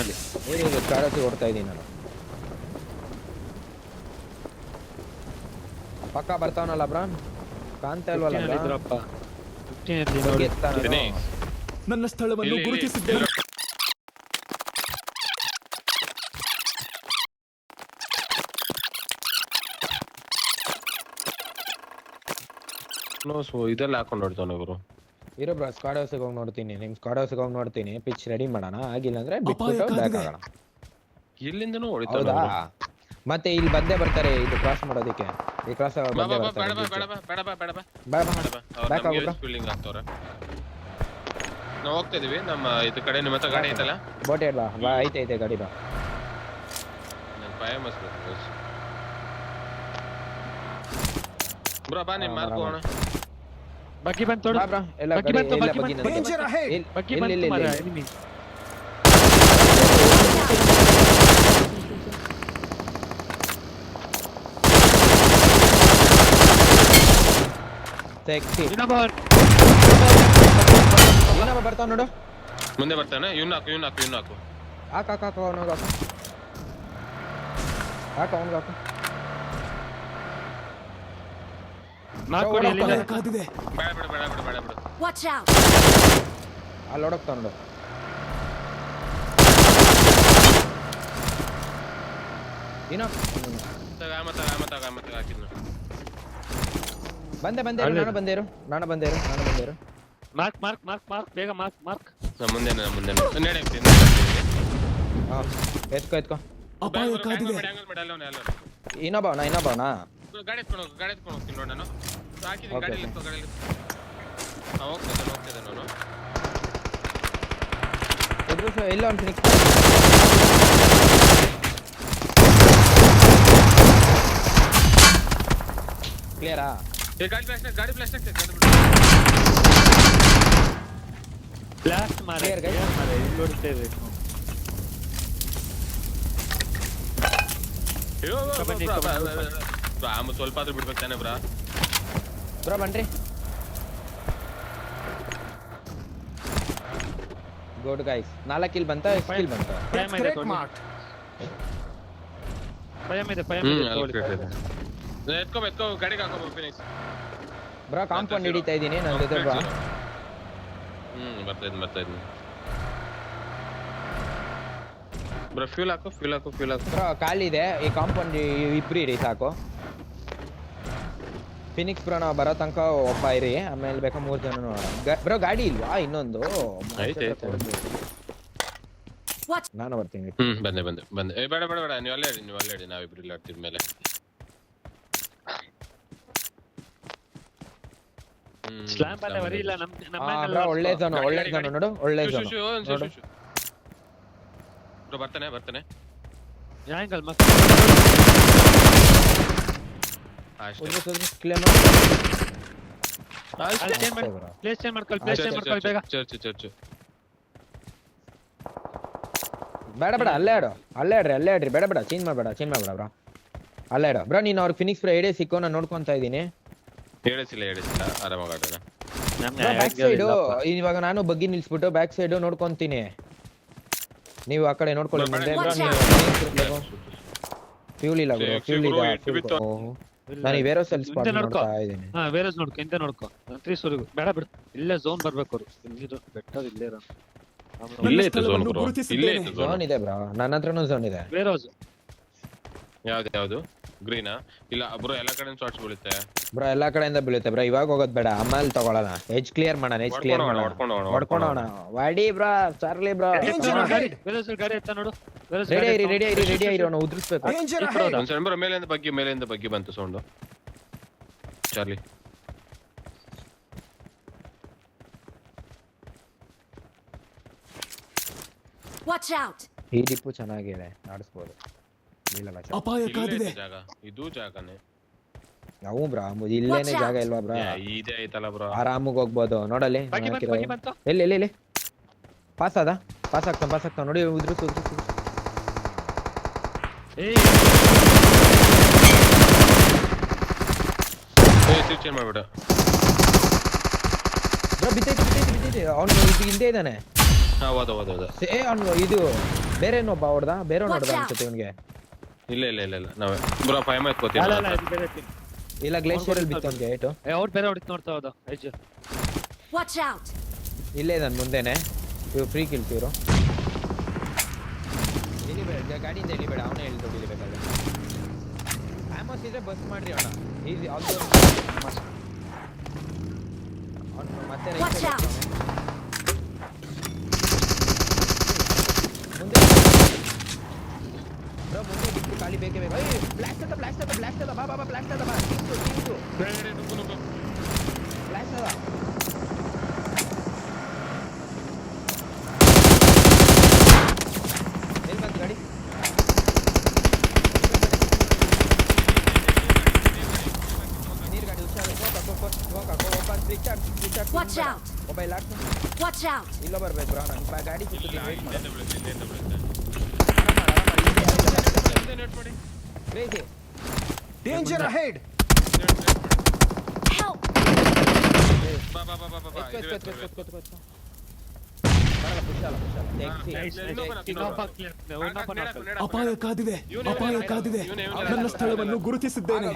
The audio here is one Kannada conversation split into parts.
ಇಲ್ಲಿ ಏನಿದೆ ಸ್ಕಾಡಾಸಿ ಹೊಡ್ತಾ ಇದ್ದೀನಿ ನಾನು. ಪಕ್ಕ ಬರ್ತಾವನಲ್ಲ ಬ್ರಾ, ಕಾಣ್ತಾ ಇಲ್ವಲ್ಲ ಬ್ರಾ? ನನ್ನ ಸ್ಥಳವನ್ನು ಗುರುತಿಸಿದ್ದೇನೆ. ಇದೆಲ್ಲ ಹಾಕೊಂಡು ನೋಡ್ತಾನೆ ಇವರು. ಇರೋ ಬ್ರಾ, ಸ್ಕ್ವಾಡ್ ಹೌಸ್ಗೆ ಹೋಗಿ ನೋಡ್ತೀನಿ. ನಿಮ್ ಸ್ಕ್ವಾಡ್ ಹೌಸ್ಗೆ ಹೋಗಿ ನೋಡ್ತೀನಿ. ಪಿಚ್ ರೆಡಿ ಮಾಡೋಣ, ಆಗಿಲ್ಲ ಅಂದ್ರೆ ಬಿಟ್ಬಿಟ್ಟು ಬ್ಯಾಕ್ ಆಗೋಣ. ಇಲ್ಲಿಂದನೂ ಹೊಡಿತಾನೆ. ಹೌದಾ? ಮತ್ತೆ ಇಲ್ಲಿ ಬಂದೇ ಬರ್ತಾರೆ ಇದು ಕ್ರಾಸ್ ಮಾಡೋದಕ್ಕೆ. ಈ ಕ್ರಾಸ್ ಬಂದೇ ಬರ್ತಾರೆ. ಬ್ಯಾಕ್ ಆಗೋ ಬ್ರಾ. ಫೀಲಿಂಗ್ ಆಗ್ತವ್ರೆ. ನಾವು ಹೋಗ್ತಾ ಇದೀವಿ ನಮ್ಮ ಇದು ಕಡೆ. ನಿಮ್ಮ ಹತ್ರ ಗಾಡಿ ಐತಲ್ಲ? ಬೋಟ್ ಹೇಳ ಬಾ. ಐತೆ ಗಾಡಿ ಬಾ. ನಾನು ಪಾಯ ಮಸ್ಬೇಕು ಬ್ರೋ. ಬಾ ನಿಮ್ಮ ಮಾರ್ಕ್ ಹೋಗೋಣ. ಬಗ್ಗಿ ಬಂತು ನೋಡು. ಬ್ರಾ ಎಲ್ಲ ಬಗ್ಗಿ ಗಾಡಿ ಬಂತು, ಎಲ್ಲ ಬಗ್ಗಿ ಬಗ್ಗಿ ಬಂತು. Danger ahead. ಬಗ್ಗಿ ಬಂತು ಮಾರ ಎನಿಮಿ. ಸೆಕ್ಸಿ. ಇನ್ನೊಬ್ಬ ಬರ್ತಾವ ನೋಡು. ಮುಂದೆ ಬರ್ತಾನೆ. ಇವ್ನ ಹಾಕು. ಹಾಕ ಅವನಿಗೆ ಹಾಕು. ನಾಲ್ಕು ಕೊಡಿ ಅಲ್ಲಿ. ಕಾದಿದೆ. ಬೇಡ ಬಿಡು. Watch out! ಅಲ್ಲಿ ಹೊಡಕ್ತಾವ ನೋಡು. ಏನೋ ಮತ್ತೆ ಹಾಕಿದ್ನು. ಬಂದೆ ನಾನು ಬಂದೇರು. ಮಾರ್ಕ್ ಬೇಗ ಮಾರ್ಕ್. ನಮ್ಮ ಮುಂದೆ ನಡೆ ಹಾ ಎತ್ಕೋ. ಅಪಾಯ ಕಾದಿದೆ. ಇನ್ನೊಬ್ಬವನಾ ಗಾಡಿ ಎತ್ಕೊಂಡು ಹೋಗ್ತೀನಿ ನೋಡಿ. ನಾನು ಹಾಕಿದ್ದೀನಿ ಗಾಡಿ ಹೋಗ್ತಿದ್ದೆ ನಾನು. ಎಲ್ಲ ಒಂದು ಫಿನಿಕ್ಸ್ ಕ್ಲಿಯರಾ? ಗಾಡಿ ಬ್ಲಾಸ್ಟ್ ಆಗ್ತದೆ. ಬ್ಲಾಸ್ಟ್ ಮಾರೆ ಇಲ್ಲಿ ಹೊಡಿತೇವೆ. ಸ್ವಲ್ಪ ಆದ್ರೂ ಬಿಡ್ಬೇಕು ತಾನೆ ಬ್ರಾ ಬನ್ರಿ. Good guys. 4 ಕಿಲ್ ಬಂತ, ಸ್ಕಿಲ್ ಬಂತ. ಪಯಮ್ ಇದೆ ಎತ್ಕೋ ಗಾಡಿಗೆ ಹಾಕೋ ಫಿನಿಕ್ಸ್. ಬ್ರಾ ಕಾಂಪೌಂಡ್ ಹಿಡಿತಾ ಇದೀನಿ ನನ್ನ ಜೊತೆ ಬ್ರಾ. ಬರ್ತಾ ಇದ್ದೀನಿ ಬ್ರಾ. ಫ್ಯೂಲ್ ಹಾಕು ಬ್ರಾ. ಖಾಲಿ ಇದೆ ಈ ಕಾಂಪೌಂಡ್. ಇಬ್ರು ಇರಿ ಸಾಕು. ಫಿನಿಕ್ಸ್ ಬ್ರೋ ನಾವು ಬರೋ ತನಕ ಒಬ್ಬ ಇರಿ, ಆಮೇಲೆ ಬೇಕಾ 3 ಜನ ನೋಡೋಣ. ಬ್ರೋ ಗಾಡಿ ಇಲ್ವಾ ಇನ್ನೊಂದು? ನಾನು ಬರ್ತೀನಿ. ಬಂದೆ. ಬೇಡ ನೀವು ಅಲ್ಲೇ ಹೇಳಿ ನಾವಿಬ್ರು ಇಲ್ಲ ಆಡ್ತೀವಿ ಮೇಲೆ. ಸ್ಲಾಮ್ ಬಾಲೆ ವರಿ ಇಲ್ಲ ನಮ್ಮ ಒಳ್ಳೆ ಝೋನ್ ನೋಡು. ಒಳ್ಳೆ ಝೋನ್ ಬ್ರೋ. ಬರ್ತಾನೆ. ಯಾಂಗಲ್ ಮತ್ತೆ ಪ್ಲೇಸ್ ಚೇಂಜ್ ಮಾಡ್ಕೊಳ್ಳಿ ಬೇಗ. ಚರ್ಚ್ ಬೇಡ ಅಲ್ಲೇ ಆಡ್ರಿ. ಬೇಡ ಚೇಂಜ್ ಮಾಡ್ಬೇಡ ಬ್ರಾ. ಅಲ್ಲೇ ಆಡೋ ಬ್ರಾ. ನೀನು ಅವ್ರಿಗೆ ಫಿನಿಕ್ಸ್ ಬ್ರೋ ಏಡೇ ಸಿಕ್ಕೋ, ನಾನು ನೋಡ್ಕೊಂತ ಇದ್ದೀನಿ. ಹೇಳಿಸಿಲ್ಲ ಆರಾಮಾಗಿ ಆಡೋಣ. ಬ್ಯಾಕ್ ಸೈಡ್ ಇವಾಗ ನಾನು ಬಗ್ಗಿ ನಿಲ್ಸ್ಬಿಟ್ಟು ಬ್ಯಾಕ್ ಸೈಡ್ ನೋಡ್ಕೊಂತೀನಿ. ನೀವು ಆ ಕಡೆ ನೋಡ್ಕೊಳ್ಳಿ. ಮುಂದೆ ಫ್ಯೂಲ್ ಇಲ್ಲ ಬ್ರೋ. ಫ್ಯೂಲ್ ಇದೆ. ನಾನು ವೇರೋಸ್ ಅಲ್ಲಿ ಸ್ಪಾಟ್ ಮಾಡ್ತಾ ಇದ್ದೀನಿ. ವೇರೋಸ್ ನೋಡ್ಕೊ. ಇಂತ ನೋಡ್ಕೊ. 3 ವರೆಗೂ ಬೇಡ ಬಿಡು. ಇಲ್ಲೇ ಝೋನ್ ಬರ್ಬೇಕು ಅವರು. ಇದು ಬೆಟ್ಟದ ಇಲ್ಲೇ ಇರೋ. ಇಲ್ಲೇ ಇತ್ತು ಝೋನ್ ಬ್ರೋ. ಝೋನ್ ಇದೆ ಬ್ರೋ. ನನ್ನ ಹತ್ರನೂ ಝೋನ್ ಇದೆ. ವೇರೋಸ್ ಯಾವುದು ಗ್ರೀನಾ? ಇಲ್ಲ ಬ್ರೋ. ಎಲ್ಲ ಕಡೆ ಶಾಟ್ಸ್ ಬೀಳುತ್ತೆ ಬ್ರೋ. ಎಲ್ಲಾ ಕಡೆಯಿಂದ ಬೀಳುತ್ತೆ ಬ್ರೋ. ಇವಾಗ ಹೋಗೋದ್ ಬೇಡ, ಆಮೇಲೆ ತಗೊಳ್ಳೋಣ. ಎಜ್ ಕ್ಲಿಯರ್ ಮಾಡೋಣ. ಹೊಡ್ಕೊಂಡೋಣ. ವಾಡಿ ಬ್ರೋ. Charlie bro. ವೇರೋಸ್ ಗಾಡಿ ಎತ್ತ ನೋಡು. ರೆಡಿ ಇರಿ. ಅವನು ಉದ್ರಿಸ್ಬೇಕು. ಮೇಲಿಂದ ಬಗ್ಗಿ ಬಂತು ಸೌಂಡ್. Charlie Watch out! ಈ ಡಿಪ್ಪು ಚೆನ್ನಾಗಿದೆ, ಆಡಿಸ್ಬೋದು. ಅಪಾಯ ಕಾದಿದೆ. ಇದು ಜಾಗನೇ. ನಾವು ಬ್ರಾ ಇಲ್ಲೇನೆ ಜಾಗ ಇಲ್ವಾ ಬ್ರಾ? ಇದೆ ಐತಲ್ಲ ಬ್ರಾ. ಆರಾಮಾಗಿ ಹೋಗ್ಬೋದು. ನೋಡಲ್ಲಿ ಎಲ್ಲಿ ಪಾಸ್ ಆಗ್ತಾನ ನೋಡಿ. ಉದ್ರಿಸು. ಚೇಂಜ್ ಮಾಡ್ಬಿಡ ಬ್ರಾ. ಬಿದ್ದೈತೆ. ಅವನು ಹಿಂದೆ ಇದ್ದಾನೆ. ಹಾ, ಹೋದ ಅವನು ಇದು ಬೇರೆ ಒಬ್ಬ ಹೊಡ್ದ ಬೇರೆ Watch ಹೊಡ್ದ out. ಅನ್ಸುತ್ತೆ ಇವನ್ಗೆ. ಇಲ್ಲ ನಾವೇ ಬ್ರೋ 5 ಮೈಕ್ ಅಲ್ಲ ಅಲ್ಲ ಕೋತೀನಿ ಇದು ಬೇರೆ team. ಇಲ್ಲ ಗ್ಲೇಷಿಯರ್ ಅಲ್ಲಿ ಬಿತ್ತು ಅವ್ನಿಗೆ ಏಟು. ಅವ್ರು ಬೇರೆ ಹೊಡಿತು ನೋಡ್ತಾ ಹೋದ ಐಜ್. Watch out! ಇಲ್ಲೇ ನನ್ ಮುಂದೆನೆ ಇವ್ರು ಫ್ರೀ ಕಿಲ್ಸ್ ಇವರು. ಇಳಿಬೇಡ ಗಾಡಿಯಿಂದ ಇಳಿಬೇಡ ಅವನೇ ಇಳಿದು ಇಳಿಬೇಕಾದ್ರೆ. ಆಮೋಸ್ ಇದ್ರೆ ಬಸ್ ಮಾಡ್ರಿ ಅಣ್ಣ ಈಸಿ ಅವ್ನು ಮತ್ತೆ right Watch side out. ಮುಂದೆ ಬ್ರೋ ಮುಂದೆ ಬಿಟ್ಟು ಖಾಲಿ ಬೇಕೇ ಬೇಕು. ಏಯ್ ಬ್ಲಾಸ್ಟ್ ಅದ ಬಾ ಬ್ಲಾಸ್ಟ್ ಅದ ಬಾ ಟೀಮ್ಸು ಬೇರೆ ನುಗ್ಗು ಬ್ಲಾಸ್ಟ್ ಅದ. ಎಲ್ಲಿ ಬಂತು ಗಾಡಿ? ನೀರ್ ಗಾಡಿ ಹುಷಾರು. ಒಬ್ಬ ಸ್ವಿಚ್ Watch out! ಒಬ್ಬ ಇಲ್ಲ Watch out! ಇಲ್ಲೋ ಬರ್ಬೇಕು ಬ್ರೋ ನಾನು ಗಾಡಿ ಸುತ್ತೀನಿ ವೇಟ್ ಮಾಡು. ಇಂದ ಬೀಳುತ್ತೆ ನೆಟ್ ಮಾಡಿ ಕ್ರೇಜಿ ಡೇಂಜರ್ ಅಹೆಡ್. Help! ಬಾ ಬರಲ್ಲ ಪುಷಲ್ಲ ಅಪಾಯ ಕಾದಿದೆ. ನನ್ನ ಸ್ಥಳವನ್ನು ಗುರುತಿಸಿದ್ದೇನೆ.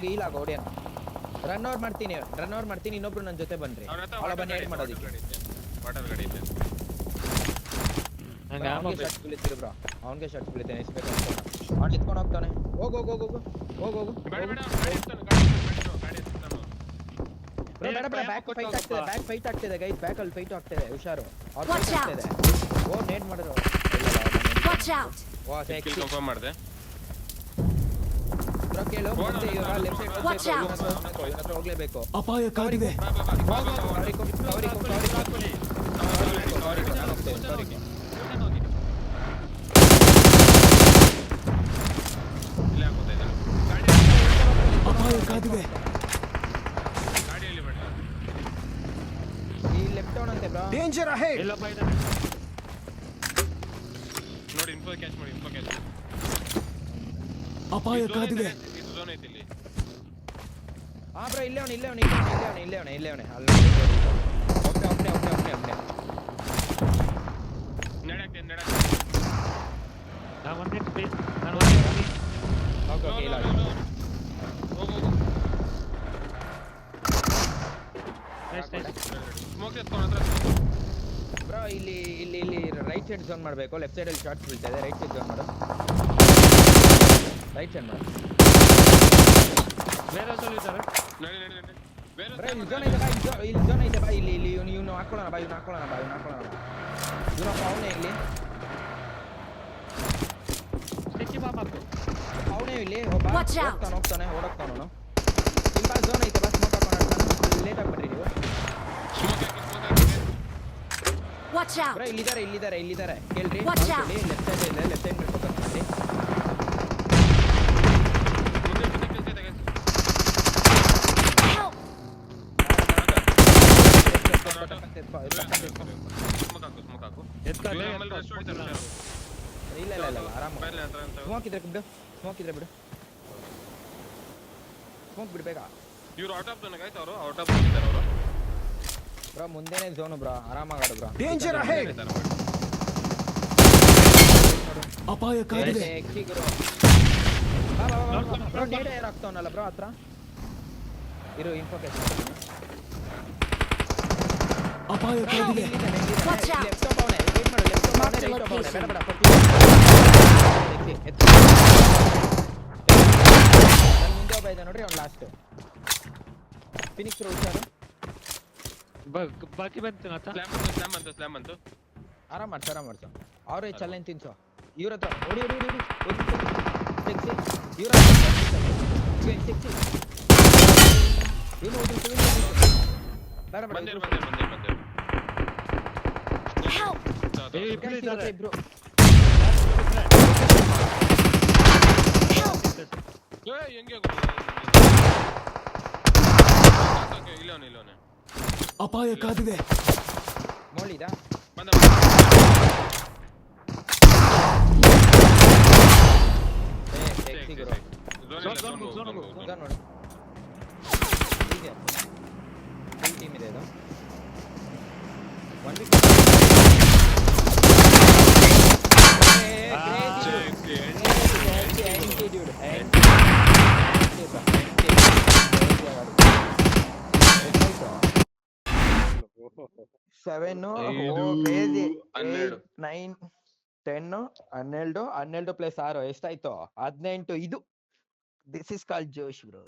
ರನ್ ಓವರ್ ಮಾಡ್ತೀನಿ ಇನ್ನೊಬ್ರು ನನ್ನ ಜೊತೆ ಬನ್ರಿ ಅವಳ ಬನ್ನಿ ಹೇಳಿ ಮಾಡೋದಿಕ್ಕೆ ವಾಟರ್ ಗಾಡಿ ಇದೆ ನಂಗೆ ಆಮೋ ಶರ್ಟ್ ಬೀಳ್ತೀರಿ ಬ್ರೋ ಅವನಿಗೆ ಶರ್ಟ್ ಬೀಳ್ತೇನೆ ಅವ್ನು ಎತ್ಕೊಂಡು ಹೋಗ್ತಾನೆ ಹೋಗು ಬೇಡ ಬ್ಯಾಕ್ ಫೈಟ್ ಆಗ್ತಿದೆ ಗೈಸ್ ಬ್ಯಾಕ್ ಅಲ್ಲಿ ಫೈಟ್ ಆಗ್ತಿದೆ ಹುಷಾರು ಅವ್ರು Watch ಫೈಟ್ out. ಆಗ್ತಿದೆ ಓ ನೇಟ್ ಮಾಡಿದ್ರು Watch out! ಓ ಕಿಲ್ ಕನ್ಫರ್ಮ್ ಮಾಡಿದೆ ಬ್ರೋ ಕೇಳು ಮುಂದೆ ಇವಾಗ ಲೆಫ್ಟ್ Watch ಸೈಡ್ out. ಇವನ ಹತ್ರ ಹೋಗ್ಲೇಬೇಕು ಅಪಾಯ ಕಾದಿದೆ. ಅಪಾಯ ಕಾದಿದೆ. ಗಾಡಿಯಲ್ಲಿ ಬೇಡ ಈ ಲೆಫ್ಟ್ ಟೌನ್ ಅಂತೆ ಬ್ರೋ ಡೇಂಜರ್ ಅಹೆಡ್. ಇಲ್ಲಪ್ಪ ಇದೆ. ನೋಡಿ ಇನ್ಫೋ ಕ್ಯಾಚ್ ಮಾಡಿ ಅಪಾಯ ಕಾದಿದೆ. ಇದು ಝೋನ್ ಐತಿ ಇಲ್ಲಿ ಹಾ ಬ್ರೋ ಇಲ್ಲೇ ಅವನು ಅಲ್ಲಿ ಒಪ್ಪನೆ ನಡಕ್ಕೆ ನಾನು ಒಂದೇ ಸ್ಪೇಸ್ ಓಕೆ ಇಲ್ಲ ಹೋಗು ಸ್ಮೋಕ್ ಎತ್ಕೊಂಡು ಹತ್ರ ಬ್ರೋ ಇಲ್ಲಿ ರೈಟ್ ಸೈಡ್ ಝೋನ್ ಮಾಡಬೇಕು ಲೆಫ್ಟ್ ಸೈಡ್ ಅಲ್ಲಿ ಶಾರ್ಟ್ ಬೀಳ್ತಾ ಇದೆ ರೈಟ್ ಸೈಡ್ ಝೋನ್ ಮಾಡು ರೈಟ್ ಸೈಡ್ ಮಾಡು ಬೇರೆ ಇದ್ದಾರೆ. ನಡಿ ಬೇರೆ ಬ್ರೋ ಇಲ್ಲಿ ಝೋನ್ ಐತೆ ಬಾ ಇಲ್ಲಿ ಇವ್ನು ಹಾಕೊಳ್ಳೋಣ ಬಾ ಇವನು ಅವನೇ ಇಲ್ಲಿ ಸ್ಟಿಕ್ಕಿ ಬಾಂಬ್ ಹಾಕು. ಅವನೇ ಇಲ್ಲಿ ಒಬ್ಬ Watch out. ಹೋಗ್ತಾನೆ ಓಡೋಗ್ತಾನು ಇಲ್ಲಿ ಬಾ ಝೋನ್ ಐತೆ ಬಾ ಸ್ಮೋಕ್ ಹಾಕೊಂಡು ಲೇಟ್ ಆಗಿ ಬರ್ರಿ ನೀವು ಸ್ಮೋಕ್ ಹಾಕಿ Watch out! ಬ್ರೋ ಇಲ್ಲಿದ್ದಾರೆ ಕೇಳ್ರಿ Watch out. ಲೆಫ್ಟ್ ಸೈಡ್ ಇದೆ ಲೆಫ್ಟ್ ಸೈಡ್ ಬಿಟ್ಟು ಬರ್ತೀನಿ Help! ಸ್ಮೋಕ್ ಹಾಕು ಎತ್ಕೊಳ್ಳಿ, ಆಮೇಲೆ ರೆಸ್ಟ್ ಹೊಡಿತಾರೆ ಹುಷಾರು. ಇಲ್ಲ ಆರಾಮ ಮೇಲೆ ಹತ್ರ ಅಂತ ಸ್ಮೋಕ್ ಇದ್ರೆ ಬಿಡು ಸ್ಮೋಕ್ ಬಿಡ್ಬೇಕಾ ಇವ್ರು ಔಟ್ ಆಫ್ ಝೋನ್ ಆಯ್ತು ಅವರು ಔಟ್ ಆಫ್ ಝೋನ್ ಇದ್ದಾರೆ ಅವರು ಬ್ರೋ ಮುಂದೆನೆ ಝೋನ್ ಬ್ರೋ ಆರಾಮಾಗಿ ಆಡು ಬ್ರೋ ಡೇಂಜರ್ ಅಹೆಡ್. ಅಪಾಯ ಕಾದಿದೆ. ಬ್ರೋ ನೇಡೆ ಯಾರು ಆಗ್ತಾವನಲ್ಲ ಬ್ರೋ ಹತ್ರ ಇರು ಇನ್ಫೋ ಅಪಾಯ ಕಾದಿದೆ. Watch out. ಲೆಫ್ಟ್ ಅವನೇ ವೇಟ್ ಮಾಡು ಲೆಫ್ಟ್ Mark ಅವನೇ the ರೈಟ್ ಅವನೇ location. ಬೇಡ ನನ್ನ ಮುಂದೆ ಒಬ್ಬ ಇದೆ ನೋಡ್ರಿ ಅವ್ನು ಲಾಸ್ಟ್ ಫಿನಿಕ್ಸ್ ಹುಷಾರು ಬಾಕಿ ಬಂತು ಆತ. ಸ್ಲ್ಯಾಮ್ ಅಂತು ಆರಾಮ್ ಮಾಡ್ಸೋ ಅವ್ರೇ ಚಲ್ಲೇನ್ ತಿನ್ಸೋ ಇವ್ರ ಹತ್ರ ಹೊಡಿ ತೆಗ್ಸಿ ಇವ್ರ ಬೇಡ ಬಂದಿರು Help! ಏ ಇಬ್ರು ಇದ್ದಾರೆ. ಇಬ್ರು Help! ಹೆಂಗೆ ಇಲ್ಲವನೆ ಅಪಾಯ ಕಾದಿದೆ. ಮೋಳಿದ ಬಂದ ಟೆಕ್ಸಿ ಗುರು ಮುಗ ನೋಡಿ ಫುಲ್ ಟೀಮ್ ಇದೆ ಇದು 1 ವೀಕ್ 7 ಐದು, ಕ್ರೇಜಿ 12. 9 10 12 ಪ್ಲಸ್ 6 ಎಷ್ಟಾಯ್ತು 18 ಇದು this is called Josh bro.